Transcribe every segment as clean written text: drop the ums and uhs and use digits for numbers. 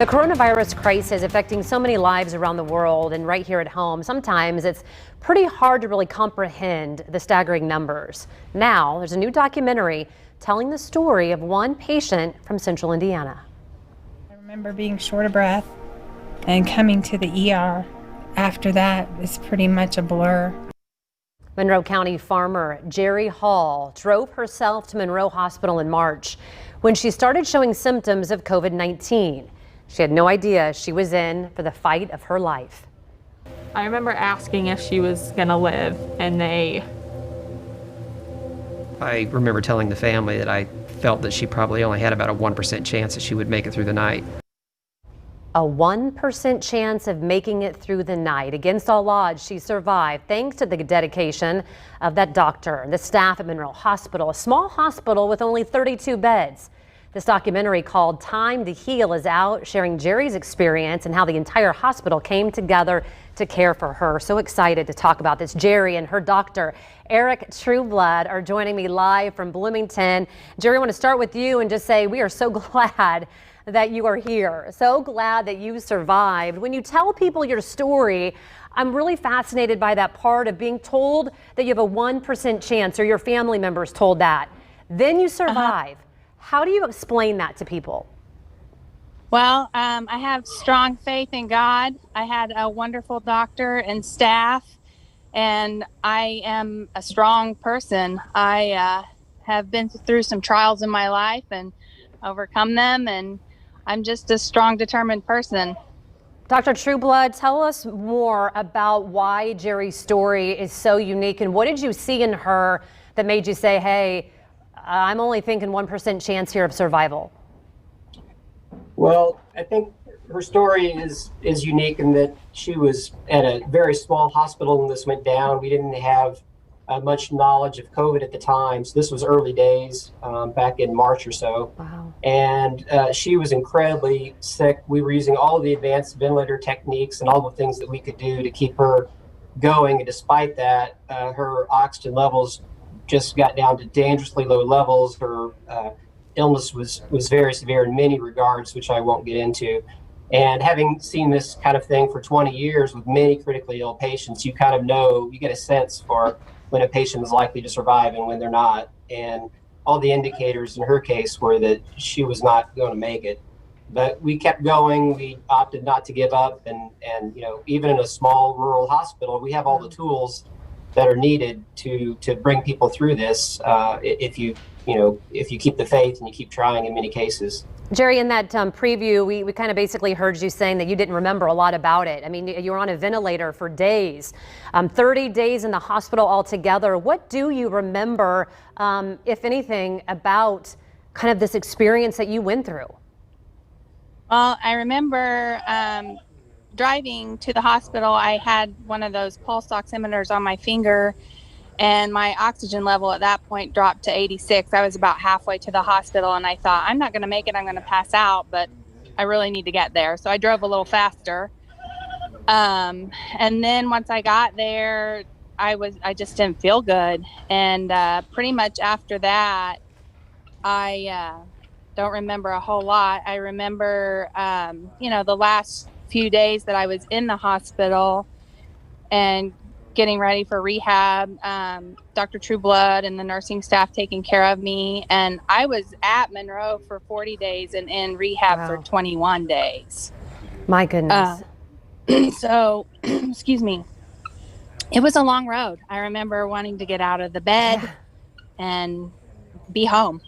The coronavirus crisis affecting so many lives around the world and right here at home. Sometimes it's pretty hard to really comprehend the staggering numbers. Now there's a new documentary telling the story of one patient from Central Indiana. I remember being short of breath and coming to the ER. After that, it's pretty much a blur. Monroe County farmer Jerry Hall drove herself to Monroe Hospital in March when she started showing symptoms of COVID-19. She had no idea she was in for the fight of her life. I remember asking if she was gonna live, and I remember telling the family that I felt that she probably only had about a 1% chance that she would make it through the night. A 1% chance of making it through the night. Against all odds, she survived thanks to the dedication of that doctor and the staff at Monroe Hospital, a small hospital with only 32 beds. This documentary called Time to Heal is out, sharing Jerry's experience and how the entire hospital came together to care for her. So excited to talk about this. Jerry and her doctor, Eric Trueblood, are joining me live from Bloomington. Jerry, I want to start with you and just say we are so glad that you are here. So glad that you survived. When you tell people your story, I'm really fascinated by that part of being told that you have a 1% chance, or your family members told that. Then you survive. How do you explain that to people? Well, I have strong faith in God. I had a wonderful doctor and staff, and I am a strong person. I have been through some trials in my life and overcome them, and I'm just a strong, determined person. Dr. Trueblood, tell us more about why Jerry's story is so unique, and what did you see in her that made you say, hey, I'm only thinking 1% chance here of survival? Well, I think her story is unique in that she was at a very small hospital when this went down. We didn't have much knowledge of COVID at the time, so this was early days, back in March or so. Wow. And she was incredibly sick. We were using all of the advanced ventilator techniques and all the things that we could do to keep her going. And despite that, her oxygen levels just got down to dangerously low levels. Her illness was very severe in many regards, which I won't get into. And having seen this kind of thing for 20 years with many critically ill patients, you kind of know, you get a sense for when a patient is likely to survive and when they're not. And all the indicators in her case were that she was not going to make it. But we kept going. We opted not to give up. And you know, even in a small rural hospital, we have all the tools that are needed to bring people through this if you keep the faith and you keep trying in many cases. Jerry, in that preview, we kind of basically heard you saying that you didn't remember a lot about it. I mean, you were on a ventilator for days, 30 days in the hospital altogether. What do you remember, if anything, about kind of this experience that you went through? Well, I remember driving to the hospital. I had one of those pulse oximeters on my finger, and my oxygen level at that point dropped to 86. I was about halfway to the hospital, and I thought, I'm not going to make it. I'm going to pass out, but I really need to get there. So I drove a little faster. And then once I got there, I just didn't feel good. And pretty much after that, I don't remember a whole lot. I remember, the last few days that I was in the hospital and getting ready for rehab, Dr. Trueblood and the nursing staff taking care of me. And I was at Monroe for 40 days and in rehab for 21 days. My goodness. So, excuse me. It was a long road. I remember wanting to get out of the bed and be home.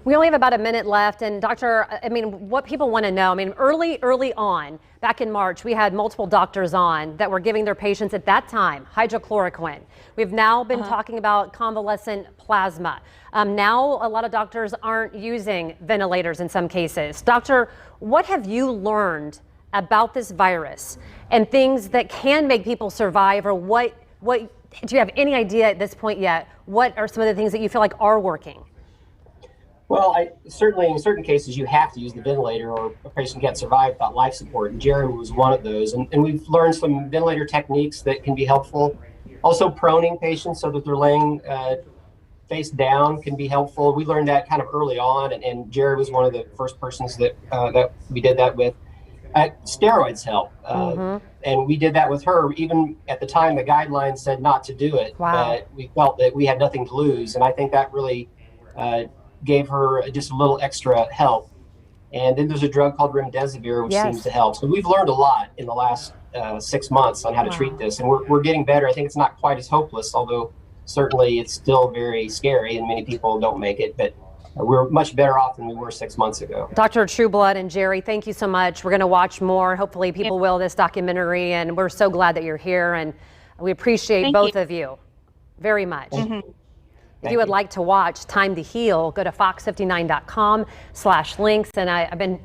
We only have about a minute left, and Doctor, I mean, what people want to know, I mean, early on, back in March, we had multiple doctors on that were giving their patients at that time hydrochloroquine. We've now been talking about convalescent plasma. Now a lot of doctors aren't using ventilators in some cases. Doctor, what have you learned about this virus and things that can make people survive, or what do you have any idea at this point yet? What are some of the things that you feel like are working? Well, certainly in certain cases you have to use the ventilator or a patient can't survive without life support, and Jerry was one of those. And we've learned some ventilator techniques that can be helpful. Also, proning patients so that they're laying face down can be helpful. We learned that kind of early on, and Jerry was one of the first persons that we did that with. Steroids help. And we did that with her. Even at the time, the guidelines said not to do it. Wow. But we felt that we had nothing to lose. And I think that really gave her just a little extra help. And then there's a drug called remdesivir, which Yes. seems to help. So we've learned a lot in the last 6 months on how to treat this. And we're getting better. I think it's not quite as hopeless, although certainly it's still very scary and many people don't make it. But we're much better off than we were 6 months ago. Dr. Trueblood and Jerry, thank you so much. We're going to watch more. Hopefully people will, this documentary, and we're so glad that you're here, and we appreciate Thank both you. of you very much. If Thank you would you. like to watch Time to Heal, go to fox59.com/links. And I've been